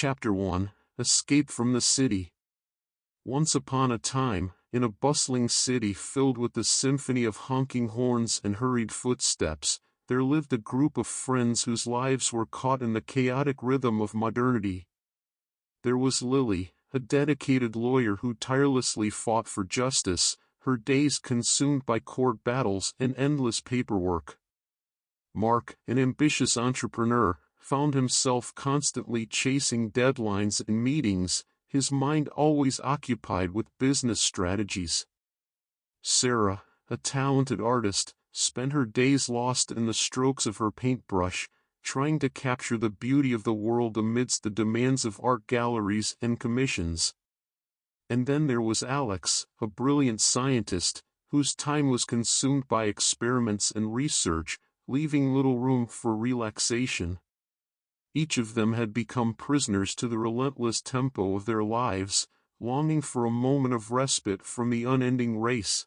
Chapter 1, Escape from the City. Once upon a time, in a bustling city filled with the symphony of honking horns and hurried footsteps, there lived a group of friends whose lives were caught in the chaotic rhythm of modernity. There was Lily, a dedicated lawyer who tirelessly fought for justice, her days consumed by court battles and endless paperwork. Mark, an ambitious entrepreneur, found himself constantly chasing deadlines and meetings, his mind always occupied with business strategies. Sarah, a talented artist, spent her days lost in the strokes of her paintbrush, trying to capture the beauty of the world amidst the demands of art galleries and commissions. And then there was Alex, a brilliant scientist, whose time was consumed by experiments and research, leaving little room for relaxation. Each of them had become prisoners to the relentless tempo of their lives, longing for a moment of respite from the unending race.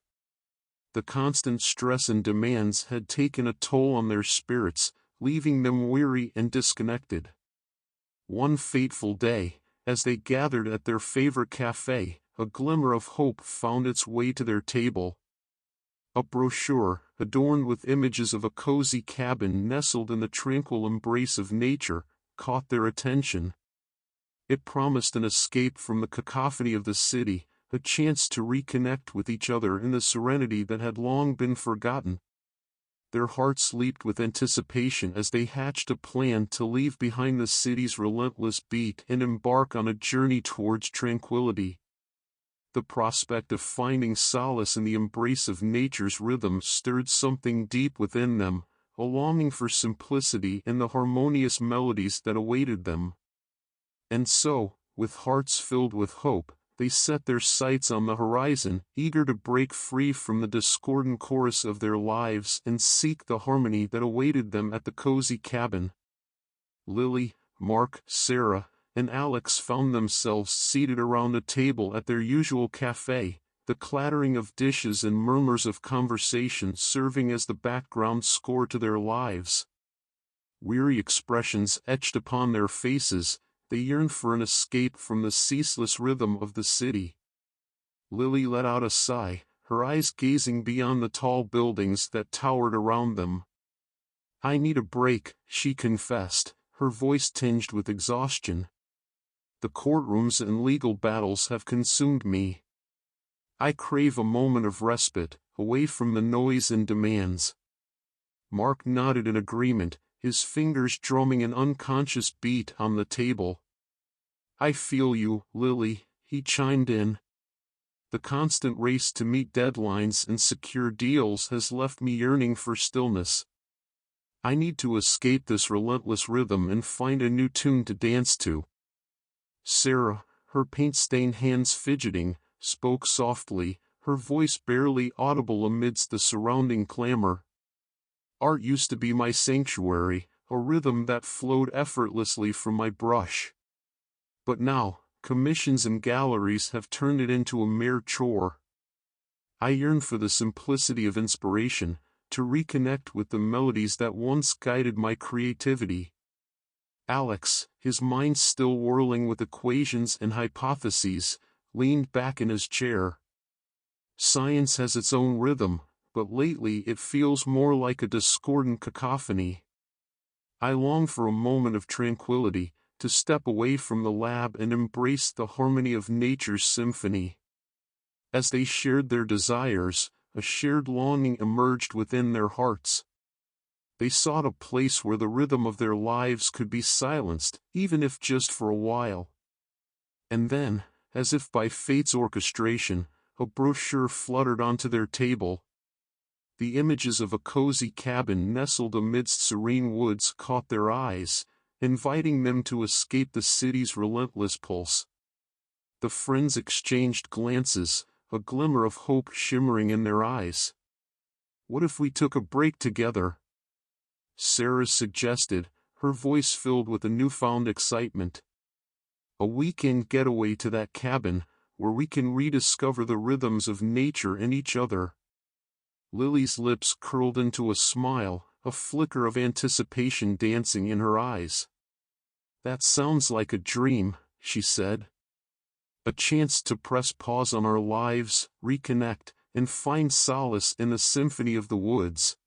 The constant stress and demands had taken a toll on their spirits, leaving them weary and disconnected. One fateful day, as they gathered at their favorite cafe, a glimmer of hope found its way to their table. A brochure, adorned with images of a cozy cabin nestled in the tranquil embrace of nature, caught their attention. It promised an escape from the cacophony of the city, a chance to reconnect with each other in the serenity that had long been forgotten. Their hearts leaped with anticipation as they hatched a plan to leave behind the city's relentless beat and embark on a journey towards tranquility. The prospect of finding solace in the embrace of nature's rhythm stirred something deep within them, a longing for simplicity and the harmonious melodies that awaited them. And so, with hearts filled with hope, they set their sights on the horizon, eager to break free from the discordant chorus of their lives and seek the harmony that awaited them at the cozy cabin. Lily, Mark, Sarah, and Alex found themselves seated around a table at their usual cafe, the clattering of dishes and murmurs of conversation serving as the background score to their lives. Weary expressions etched upon their faces, they yearned for an escape from the ceaseless rhythm of the city. Lily let out a sigh, her eyes gazing beyond the tall buildings that towered around them. "I need a break," she confessed, her voice tinged with exhaustion. "The courtrooms and legal battles have consumed me. I crave a moment of respite, away from the noise and demands." Mark nodded in agreement, his fingers drumming an unconscious beat on the table. "I feel you, Lily," he chimed in. "The constant race to meet deadlines and secure deals has left me yearning for stillness. I need to escape this relentless rhythm and find a new tune to dance to." Sarah, her paint-stained hands fidgeting, spoke softly, her voice barely audible amidst the surrounding clamor. "Art used to be my sanctuary, a rhythm that flowed effortlessly from my brush. But now, commissions and galleries have turned it into a mere chore. I yearn for the simplicity of inspiration, to reconnect with the melodies that once guided my creativity." Alex, his mind still whirling with equations and hypotheses, leaned back in his chair. "Science has its own rhythm, but lately it feels more like a discordant cacophony. I long for a moment of tranquility, to step away from the lab and embrace the harmony of nature's symphony." As they shared their desires, a shared longing emerged within their hearts. They sought a place where the rhythm of their lives could be silenced, even if just for a while. And then, as if by fate's orchestration, a brochure fluttered onto their table. The images of a cozy cabin nestled amidst serene woods caught their eyes, inviting them to escape the city's relentless pulse. The friends exchanged glances, a glimmer of hope shimmering in their eyes. "What if we took a break together?" Sarah suggested, her voice filled with a newfound excitement. "A weekend getaway to that cabin, where we can rediscover the rhythms of nature and each other." Lily's lips curled into a smile, a flicker of anticipation dancing in her eyes. "That sounds like a dream," she said. "A chance to press pause on our lives, reconnect, and find solace in the symphony of the woods."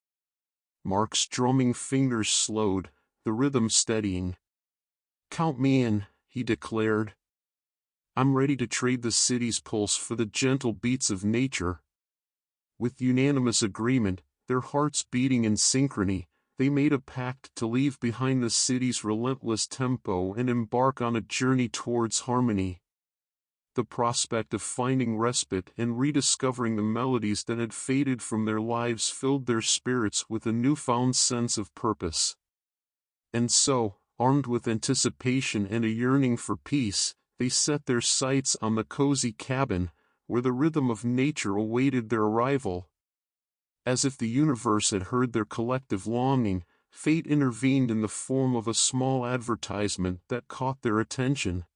Mark's drumming fingers slowed, the rhythm steadying. "Count me in," he declared. "I'm ready to trade the city's pulse for the gentle beats of nature." With unanimous agreement, their hearts beating in synchrony, they made a pact to leave behind the city's relentless tempo and embark on a journey towards harmony. The prospect of finding respite and rediscovering the melodies that had faded from their lives filled their spirits with a newfound sense of purpose. And so, armed with anticipation and a yearning for peace, they set their sights on the cozy cabin, where the rhythm of nature awaited their arrival. As if the universe had heard their collective longing, fate intervened in the form of a small advertisement that caught their attention.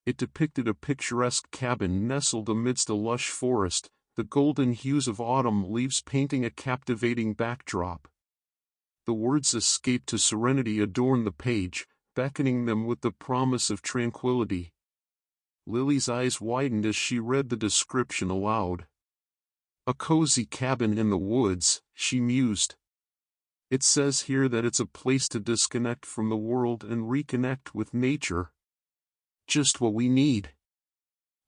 It depicted a picturesque cabin nestled amidst a lush forest, the golden hues of autumn leaves painting a captivating backdrop. The words "escape to serenity" adorned the page, beckoning them with the promise of tranquility. Lily's eyes widened as she read the description aloud. "A cozy cabin in the woods," she mused. "It says here that it's a place to disconnect from the world and reconnect with nature. Just what we need."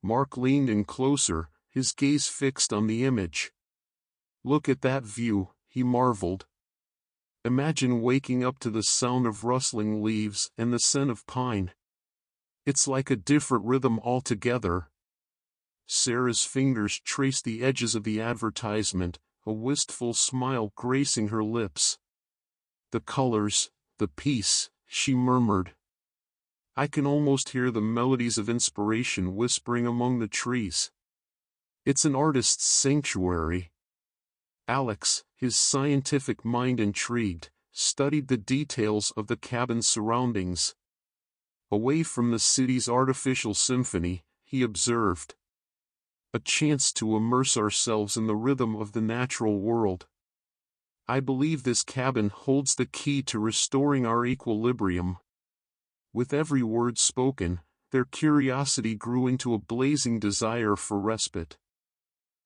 Mark leaned in closer, his gaze fixed on the image. "Look at that view," he marveled. "Imagine waking up to the sound of rustling leaves and the scent of pine. It's like a different rhythm altogether." Sarah's fingers traced the edges of the advertisement, a wistful smile gracing her lips. "The colors, the peace," she murmured. "I can almost hear the melodies of inspiration whispering among the trees. It's an artist's sanctuary." Alex, his scientific mind intrigued, studied the details of the cabin's surroundings. Away from the city's artificial symphony, he observed. "A chance to immerse ourselves in the rhythm of the natural world. I believe this cabin holds the key to restoring our equilibrium." With every word spoken, their curiosity grew into a blazing desire for respite.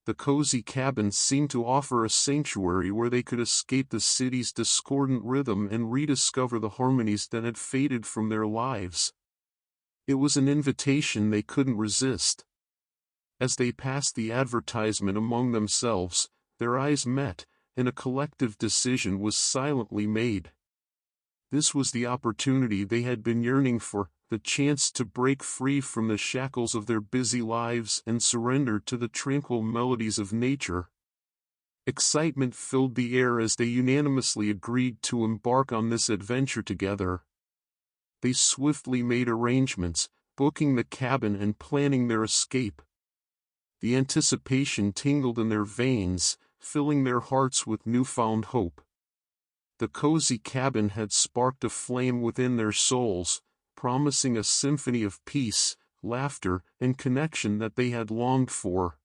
The cozy cabin seemed to offer a sanctuary where they could escape the city's discordant rhythm and rediscover the harmonies that had faded from their lives. It was an invitation they couldn't resist. As they passed the advertisement among themselves, their eyes met, and a collective decision was silently made. This was the opportunity they had been yearning for, the chance to break free from the shackles of their busy lives and surrender to the tranquil melodies of nature. Excitement filled the air as they unanimously agreed to embark on this adventure together. They swiftly made arrangements, booking the cabin and planning their escape. The anticipation tingled in their veins, filling their hearts with newfound hope. The cozy cabin had sparked a flame within their souls, promising a symphony of peace, laughter, and connection that they had longed for.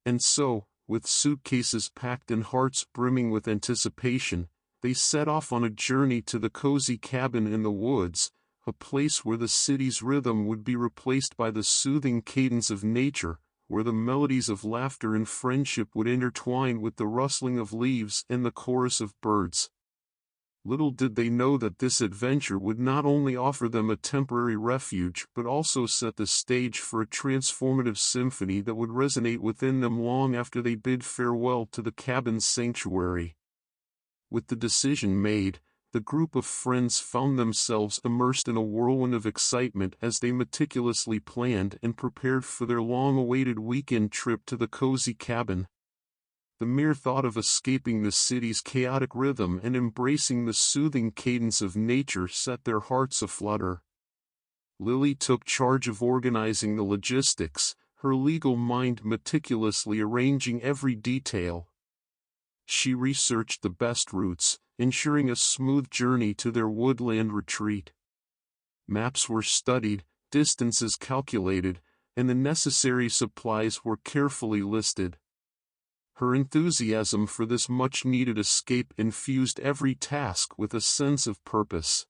And so, with suitcases packed and hearts brimming with anticipation, they set off on a journey to the cozy cabin in the woods, a place where the city's rhythm would be replaced by the soothing cadence of nature, where the melodies of laughter and friendship would intertwine with the rustling of leaves and the chorus of birds. Little did they know that this adventure would not only offer them a temporary refuge but also set the stage for a transformative symphony that would resonate within them long after they bid farewell to the cabin's sanctuary. With the decision made, the group of friends found themselves immersed in a whirlwind of excitement as they meticulously planned and prepared for their long-awaited weekend trip to the cozy cabin. The mere thought of escaping the city's chaotic rhythm and embracing the soothing cadence of nature set their hearts aflutter. Lily took charge of organizing the logistics, her legal mind meticulously arranging every detail. She researched the best routes, ensuring a smooth journey to their woodland retreat. Maps were studied, distances calculated, and the necessary supplies were carefully listed. Her enthusiasm for this much-needed escape infused every task with a sense of purpose.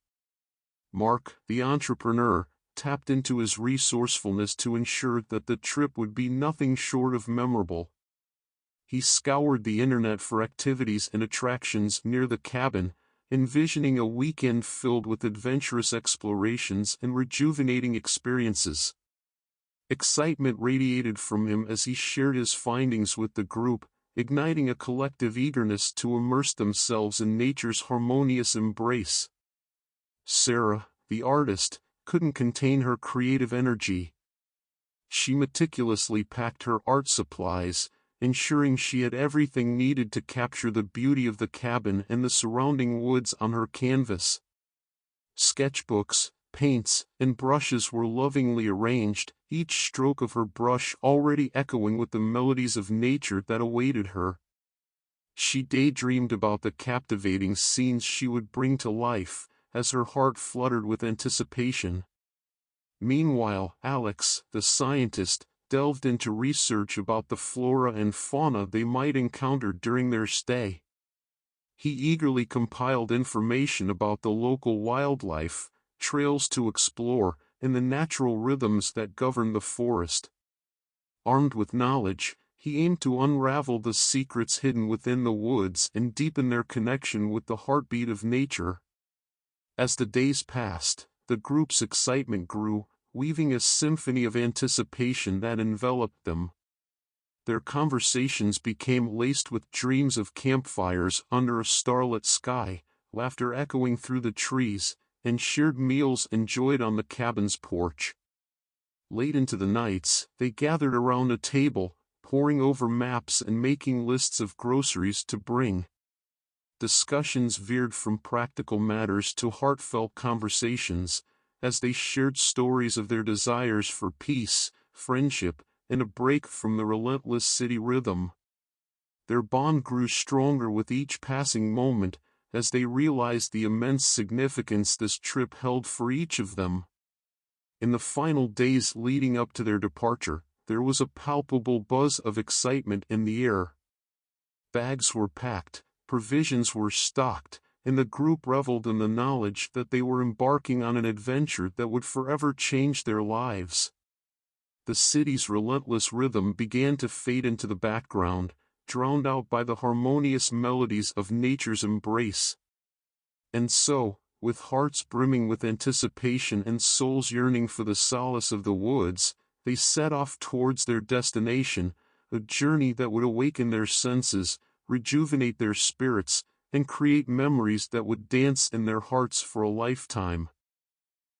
Mark, the entrepreneur, tapped into his resourcefulness to ensure that the trip would be nothing short of memorable. He scoured the internet for activities and attractions near the cabin, envisioning a weekend filled with adventurous explorations and rejuvenating experiences. Excitement radiated from him as he shared his findings with the group, igniting a collective eagerness to immerse themselves in nature's harmonious embrace. Sarah, the artist, couldn't contain her creative energy. She meticulously packed her art supplies, ensuring she had everything needed to capture the beauty of the cabin and the surrounding woods on her canvas. Sketchbooks, paints, and brushes were lovingly arranged, each stroke of her brush already echoing with the melodies of nature that awaited her. She daydreamed about the captivating scenes she would bring to life, as her heart fluttered with anticipation. Meanwhile, Alex, the scientist, delved into research about the flora and fauna they might encounter during their stay. He eagerly compiled information about the local wildlife, trails to explore, and the natural rhythms that govern the forest. Armed with knowledge, he aimed to unravel the secrets hidden within the woods and deepen their connection with the heartbeat of nature. As the days passed, the group's excitement grew, weaving a symphony of anticipation that enveloped them. Their conversations became laced with dreams of campfires under a starlit sky, laughter echoing through the trees, and shared meals enjoyed on the cabin's porch. Late into the nights, they gathered around a table, poring over maps and making lists of groceries to bring. Discussions veered from practical matters to heartfelt conversations, as they shared stories of their desires for peace, friendship, and a break from the relentless city rhythm. Their bond grew stronger with each passing moment, as they realized the immense significance this trip held for each of them. In the final days leading up to their departure, there was a palpable buzz of excitement in the air. Bags were packed, provisions were stocked, and the group reveled in the knowledge that they were embarking on an adventure that would forever change their lives. The city's relentless rhythm began to fade into the background, drowned out by the harmonious melodies of nature's embrace. And so, with hearts brimming with anticipation and souls yearning for the solace of the woods, they set off towards their destination, a journey that would awaken their senses, rejuvenate their spirits, and create memories that would dance in their hearts for a lifetime.